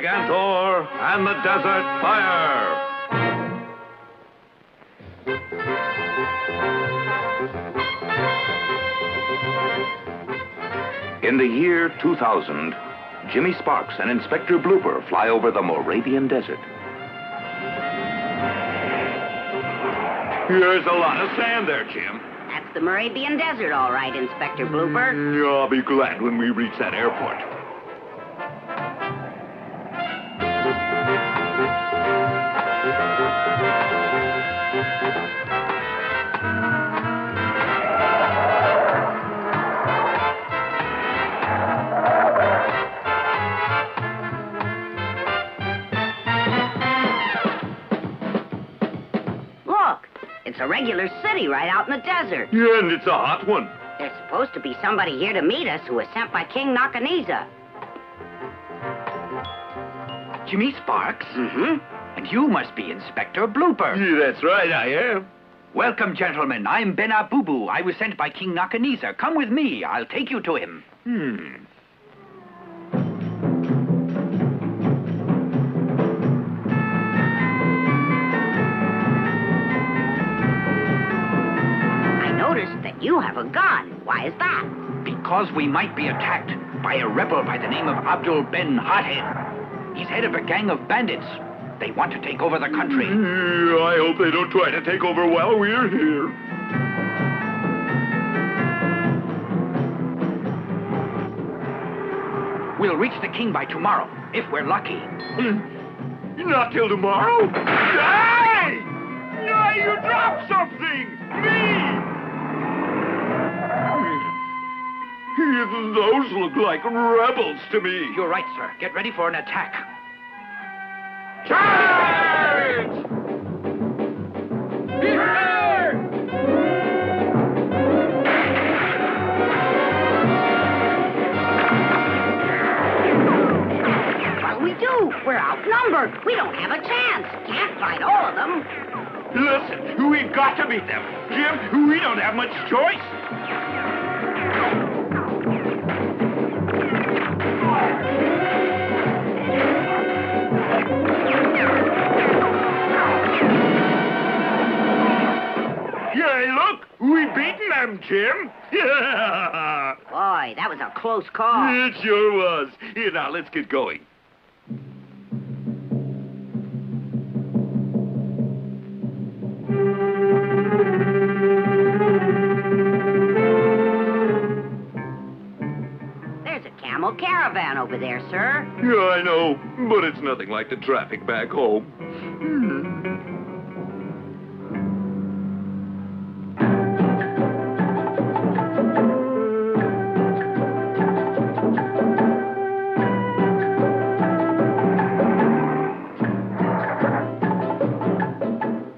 Gigantor and the Desert Fire. In the year 2000, Jimmy Sparks and Inspector Blooper fly over the Moravian Desert. There's a lot of sand there, Jim. That's the Moravian Desert, all right, Inspector Blooper. I'll be glad when we reach that airport. It's a regular city right out in the desert. Yeah, and it's a hot one. There's supposed to be somebody here to meet us who was sent by King Nakaniza. Jimmy Sparks? Mm-hmm. And you must be Inspector Blooper. Yeah, that's right, I am. Welcome, gentlemen. I'm Ben Abubu. I was sent by King Nakaniza. Come with me. I'll take you to him. That you have a gun. Why is that? Because we might be attacked by a rebel by the name of Abdul Ben Hothead. He's head of a gang of bandits. They want to take over the country. I hope they don't try to take over while we're here. We'll reach the king by tomorrow, if we're lucky. Not till tomorrow? Die! No, you dropped something! Me! Those look like rebels to me. You're right, sir. Get ready for an attack. Charge! Beware! What'll we do? We're outnumbered. We don't have a chance. Can't fight all of them. Listen, we've got to beat them. Jim, we don't have much choice. We've beaten them, Jim. Boy, that was a close call. It sure was. Here, now, let's get going. There's a camel caravan over there, sir. Yeah, I know, but it's nothing like the traffic back home.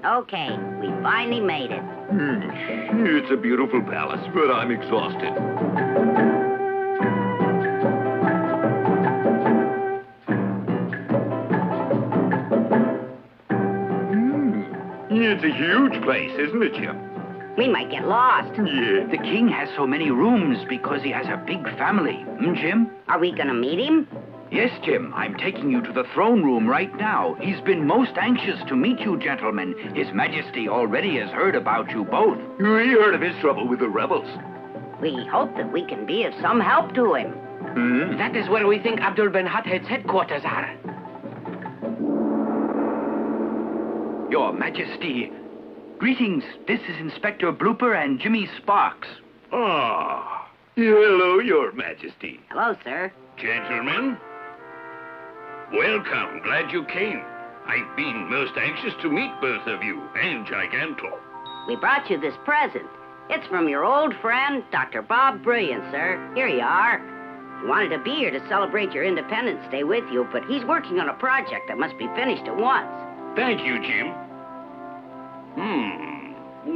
Okay, we finally made it. It's a beautiful palace, but I'm exhausted. It's a huge place, isn't it, Jim? We might get lost. Yeah. The king has so many rooms because he has a big family. Jim? Are we gonna meet him? Yes, Jim. I'm taking you to the throne room right now. He's been most anxious to meet you, gentlemen. His Majesty already has heard about you both. We heard of his trouble with the rebels. We hope that we can be of some help to him. That is where we think Abdul Ben Hothead's headquarters are. Your Majesty, greetings. This is Inspector Blooper and Jimmy Sparks. Ah, hello, Your Majesty. Hello, sir. Gentlemen, welcome. Glad you came. I've been most anxious to meet both of you and Gigantor. We brought you this present. It's from your old friend, Dr. Bob Brilliant, sir. Here you are. He wanted to be here to celebrate your Independence Day with you, but he's working on a project that must be finished at once. Thank you, Jim.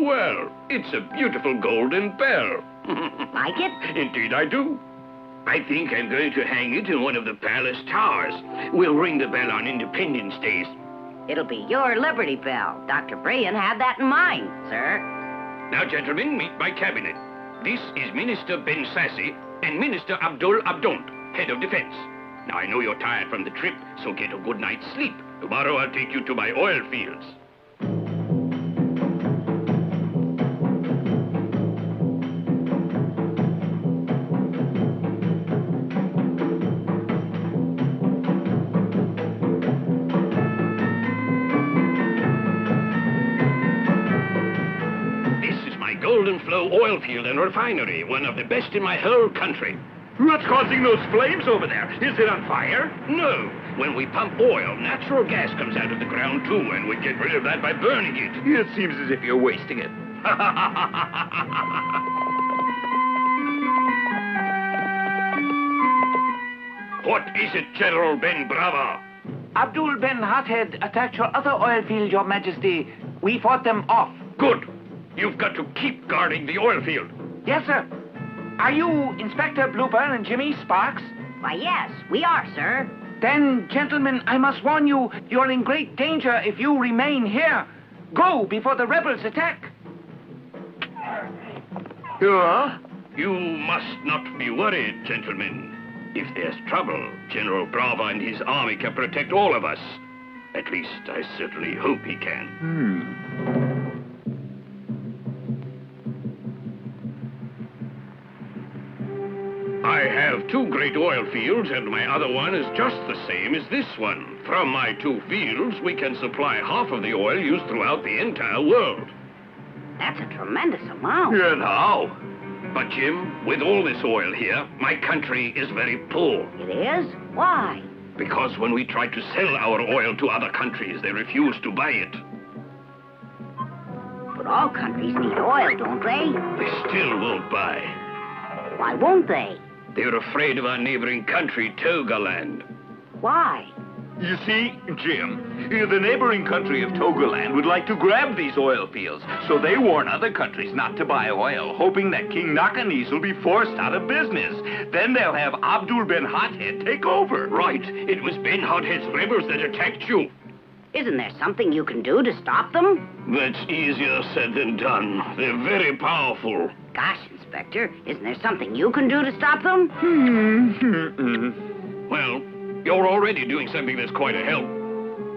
Well, it's a beautiful golden bell. Like it? Indeed I do. I think I'm going to hang it in one of the palace towers. We'll ring the bell on Independence Days. It'll be your Liberty Bell. Dr. Brilliant had that in mind, sir. Now, gentlemen, meet my cabinet. This is Minister Ben Sassy and Minister Abdul Abdont, head of defense. Now, I know you're tired from the trip, so get a good night's sleep. Tomorrow I'll take you to my oil fields. Golden Flow oil field and refinery, one of the best in my whole country. What's causing those flames over there? Is it on fire? No. When we pump oil, natural gas comes out of the ground, too, and we get rid of that by burning it. It seems as if you're wasting it. What is it, General Ben Brava? Abdul Ben Hothead attacked your other oil field, Your Majesty. We fought them off. Good. You've got to keep guarding the oil field. Yes, sir. Are you Inspector Blooper and Jimmy Sparks? Why, yes, we are, sir. Then, gentlemen, I must warn you, you're in great danger if you remain here. Go before the rebels attack. You must not be worried, gentlemen. If there's trouble, General Brava and his army can protect all of us. At least, I certainly hope he can. I have 2 great oil fields, and my other one is just the same as this one. From my 2 fields, we can supply half of the oil used throughout the entire world. That's a tremendous amount. Yeah, now. But, Jim, with all this oil here, my country is very poor. It is? Why? Because when we try to sell our oil to other countries, they refuse to buy it. But all countries need oil, don't they? They still won't buy. Why won't they? They're afraid of our neighboring country, Togaland. Why? You see, Jim, the neighboring country of Togaland would like to grab these oil fields, so they warn other countries not to buy oil, hoping that King Nakhanes will be forced out of business. Then they'll have Abdul Ben Hothead take over. Right. It was Ben Hothead's rebels that attacked you. Isn't there something you can do to stop them? That's easier said than done. They're very powerful. Gosh, Inspector, isn't there something you can do to stop them? Well, you're already doing something that's quite a help.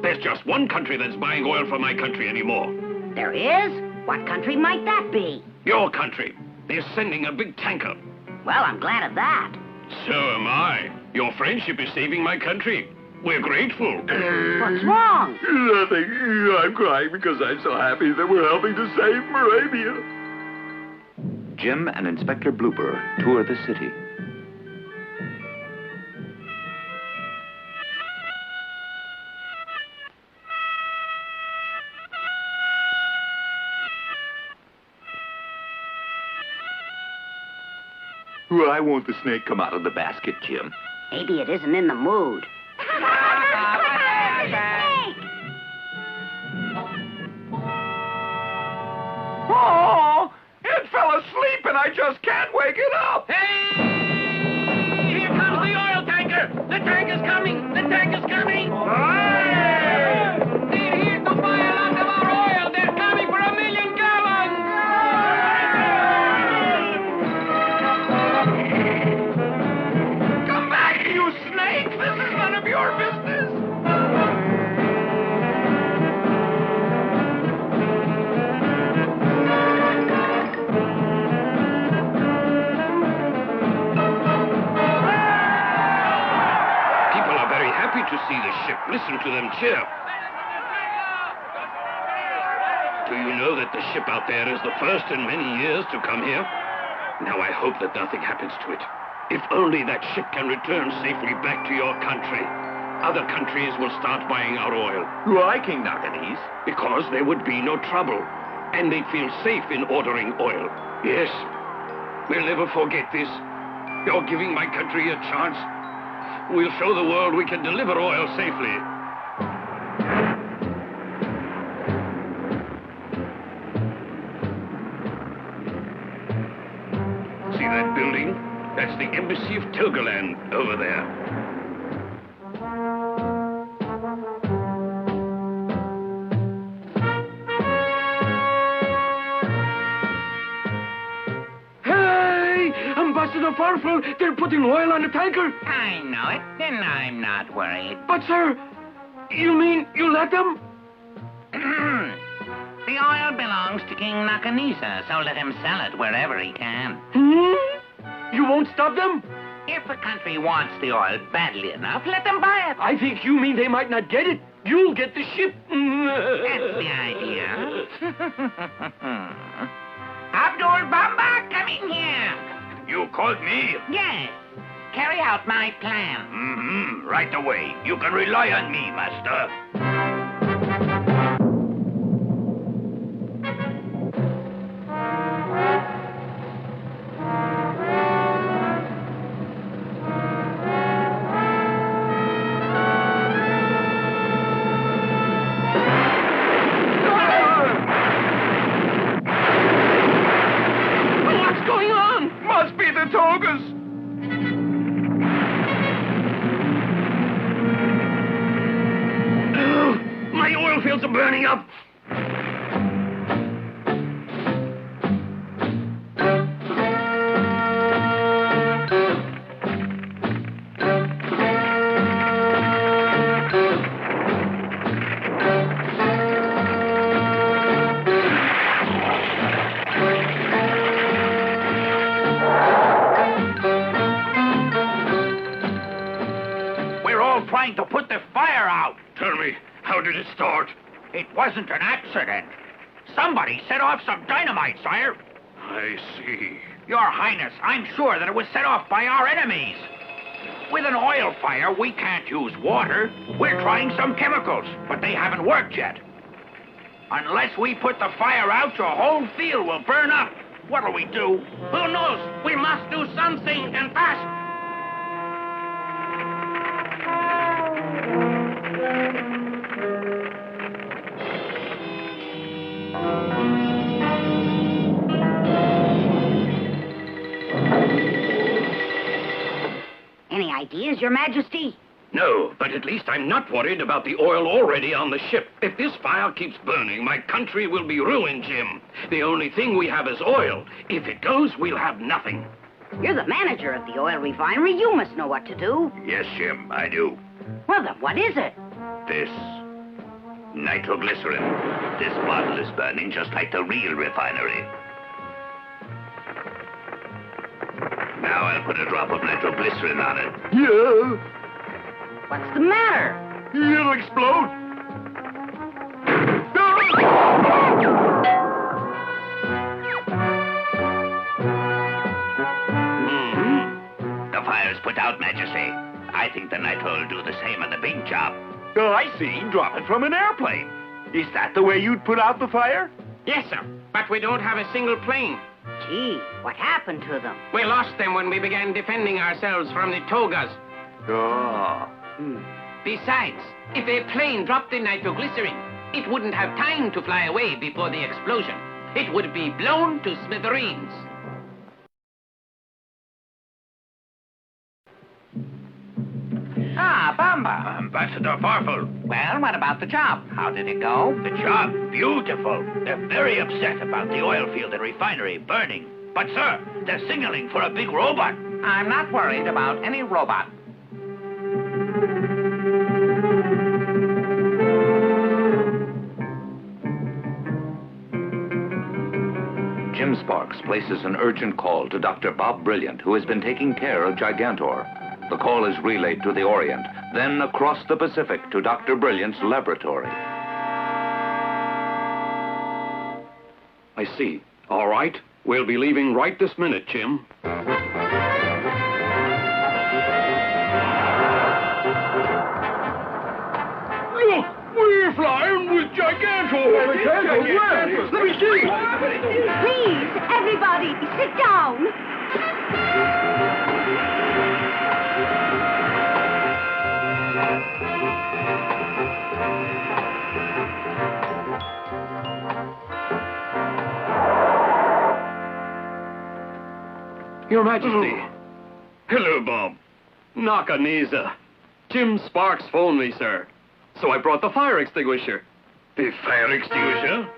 There's just one country that's buying oil from my country anymore. There is? What country might that be? Your country. They're sending a big tanker. Well, I'm glad of that. So am I. Your friendship is saving my country. We're grateful. What's wrong? Nothing. I'm crying because I'm so happy that we're helping to save Moravia. Jim and Inspector Blooper tour the city. Why won't the snake come out of the basket, Jim? Maybe it isn't in the mood. Oh, it fell asleep and I just can't wake it up. Hey! Here comes the oil tanker! The tank is coming! The tank is coming! They're here to buy a lot of our oil! They're coming for 1 million gallons! Come back, you snake! This is none of your business! To see the ship. Listen to them cheer. Do you know that the ship out there is the first in many years to come here? Now I hope that nothing happens to it. If only that ship can return safely back to your country. Other countries will start buying our oil. Why, King Nakhanes? Because there would be no trouble. And they'd feel safe in ordering oil. Yes. We'll never forget this. You're giving my country a chance. We'll show the world we can deliver oil safely. See that building? That's the embassy of Togaland over there. Ambassador Farfel, they're putting oil on the tanker. I know it, and I'm not worried. But, sir, you mean you let them? The oil belongs to King Nakhanisa, so let him sell it wherever he can. You won't stop them? If a country wants the oil badly enough, let them buy it. I think you mean they might not get it. You'll get the ship. That's the idea. Abdul Bamba, come in here. You called me? Yes. Carry out my plan. Right away. You can rely on me, master. My oil fields are burning up. Trying to put the fire out. Tell me, how did it start? It wasn't an accident. Somebody set off some dynamite, sire. I see. Your Highness, I'm sure that it was set off by our enemies. With an oil fire, we can't use water. We're trying some chemicals, but they haven't worked yet. Unless we put the fire out, your whole field will burn up. What'll we do? Who knows? We must do something, and fast. Any ideas, Your Majesty? No, but at least I'm not worried about the oil already on the ship. If this fire keeps burning, my country will be ruined, Jim. The only thing we have is oil. If it goes, we'll have nothing. You're the manager of the oil refinery. You must know what to do. Yes, Jim, I do. Well, then, what is it? This nitroglycerin. This bottle is burning just like the real refinery. Now I'll put a drop of nitroglycerin on it. Yeah? What's the matter? It'll explode. The fire's put out, Majesty. I think the nitro will do the same on the big job. Oh, I see. Drop it from an airplane. Is that the way you'd put out the fire? Yes, sir. But we don't have a single plane. Gee, what happened to them? We lost them when we began defending ourselves from the Togas. Oh. Besides, if a plane dropped the nitroglycerin, it wouldn't have time to fly away before the explosion. It would be blown to smithereens. Ah, Bamba. Ambassador Farfel. Well, what about the job? How did it go? The job, beautiful. They're very upset about the oil field and refinery burning. But, sir, they're signaling for a big robot. I'm not worried about any robot. Jim Sparks places an urgent call to Dr. Bob Brilliant, who has been taking care of Gigantor. The call is relayed to the Orient, then across the Pacific to Dr. Brilliant's laboratory. I see. All right. We'll be leaving right this minute, Jim. Look! We're flying with Gigantor! Gigantor? Let me see! Please, everybody, sit down. Your Majesty. Hello, Bob. Nakhanisa. Jim Sparks phoned me, sir. So I brought the fire extinguisher. The fire extinguisher?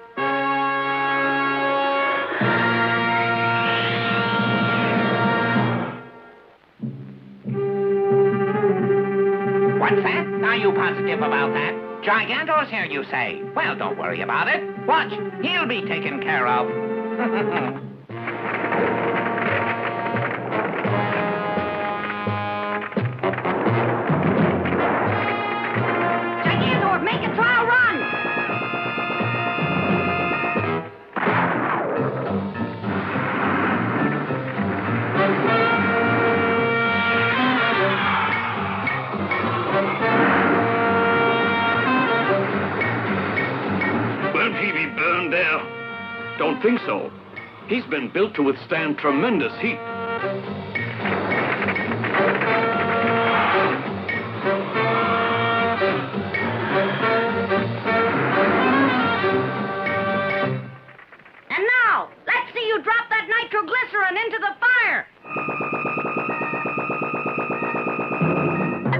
positive about that? Gigantor's here, you say? Well, don't worry about it. Watch, he'll be taken care of. Gigantor, make a trial run! Won't he be burned there? Don't think so. He's been built to withstand tremendous heat. And now, let's see you drop that nitroglycerin into the fire!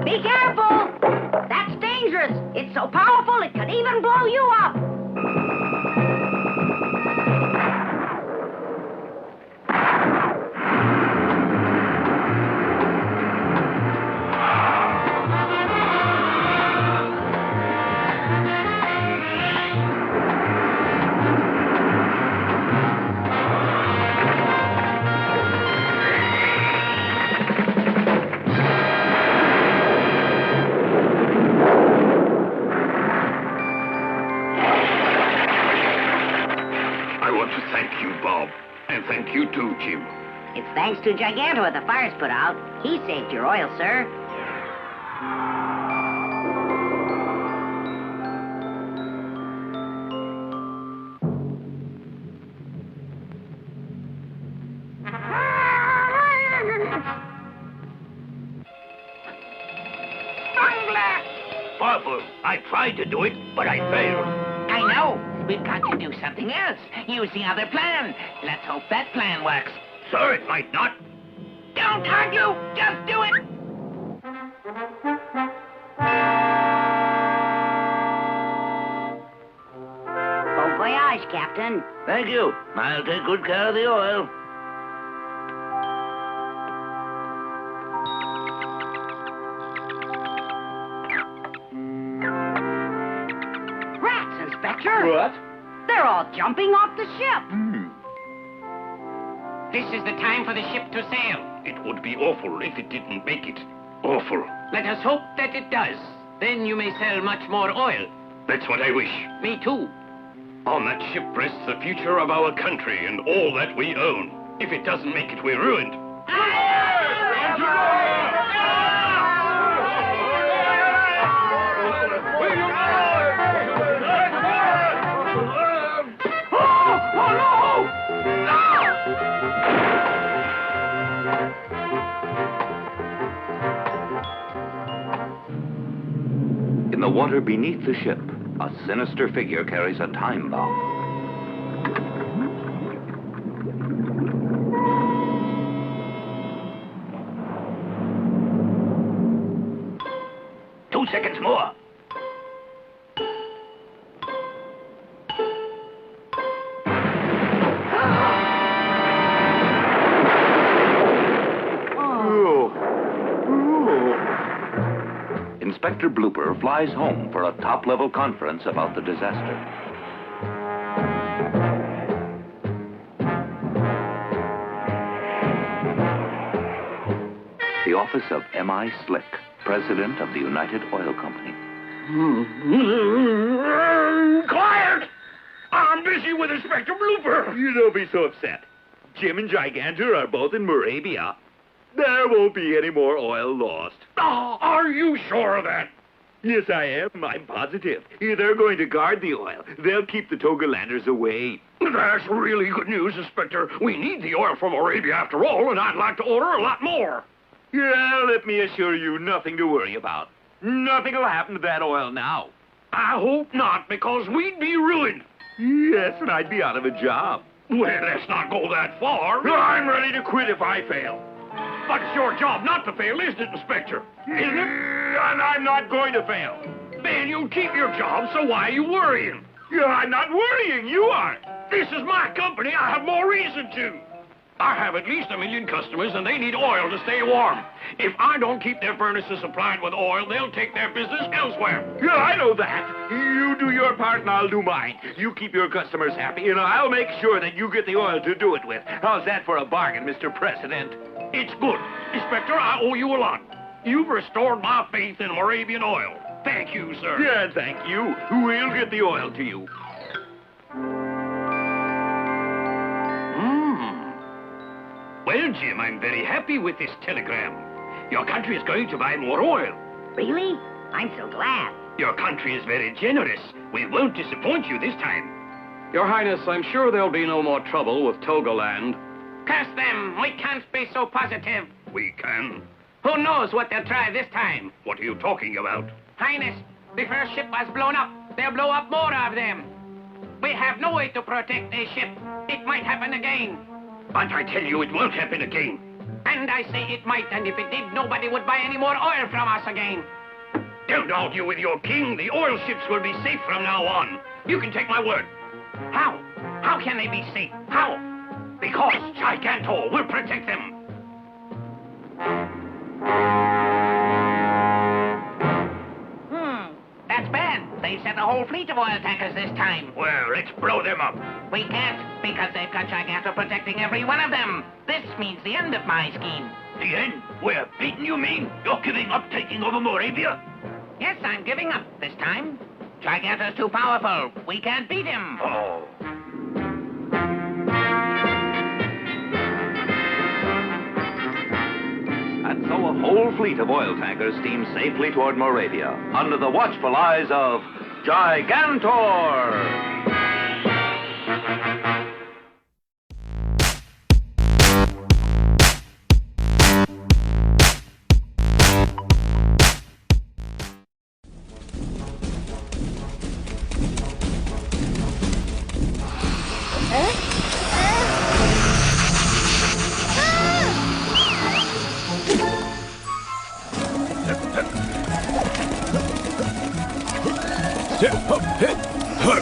Be careful! That's dangerous! It's so powerful it could even blow you up! And thank you too, Jim. It's thanks to Gigantor the fire's put out. He saved your oil, sir. Awful. I tried to do it, but I failed. I know. We've got to do something else. Use the other plan. Let's hope that plan works. Sir, it might not. Don't argue. Just do it. Bon voyage, Captain. Thank you. I'll take good care of the oil. Rats, Inspector. What? They're all jumping off the ship. This is the time for the ship to sail. It would be awful if it didn't make it. Awful. Let us hope that it does. Then you may sell much more oil. That's what I wish. Me too. On that ship rests the future of our country and all that we own. If it doesn't make it, we're ruined. In the water beneath the ship, a sinister figure carries a time bomb. Two seconds more. Inspector Blooper flies home for a top-level conference about the disaster. The office of M.I. Slick, President of the United Oil Company. Quiet! I'm busy with Inspector Blooper. You don't be so upset. Jim and Gigantor are both in Moravia. There won't be any more oil lost. Oh, are you sure of that? Yes, I am. I'm positive. They're going to guard the oil. They'll keep the Togolanders away. That's really good news, Inspector. We need the oil from Arabia after all, and I'd like to order a lot more. Yeah, let me assure you, nothing to worry about. Nothing will happen to that oil now. I hope not, because we'd be ruined. Yes, and I'd be out of a job. Well, let's not go that far. I'm ready to quit if I fail. But it's your job not to fail, isn't it, Inspector? Isn't it? And I'm not going to fail. Ben, you keep your job, so why are you worrying? Yeah, I'm not worrying. You are. This is my company. I have more reason to. I have at least 1 million customers, and they need oil to stay warm. If I don't keep their furnaces supplied with oil, they'll take their business elsewhere. Yeah, I know that. You do your part and I'll do mine. You keep your customers happy, and I'll make sure that you get the oil to do it with. How's that for a bargain, Mr. President? It's good. Inspector, I owe you a lot. You've restored my faith in Moravian oil. Thank you, sir. Yeah, thank you. We'll get the oil to you. Well, Jim, I'm very happy with this telegram. Your country is going to buy more oil. Really? I'm so glad. Your country is very generous. We won't disappoint you this time. Your Highness, I'm sure there'll be no more trouble with Togoland. Curse them! We can't be so positive. We can. Who knows what they'll try this time? What are you talking about? Highness, the first ship was blown up. They'll blow up more of them. We have no way to protect a ship. It might happen again. But I tell you, it won't happen again. And I say it might, and if it did, nobody would buy any more oil from us again. Don't argue with your king. The oil ships will be safe from now on. You can take my word. How? How can they be safe? How? Because Gigantor will protect them. That's bad. They sent a whole fleet of oil tankers this time. Well, let's blow them up. We can't, because they've got Gigantor protecting every one of them. This means the end of my scheme. The end? We're beaten, you mean? You're giving up taking over Moravia? Yes, I'm giving up this time. Gigantor's too powerful. We can't beat him. Oh. And so a whole fleet of oil tankers steamed safely toward Moravia, under the watchful eyes of Gigantor! Huh?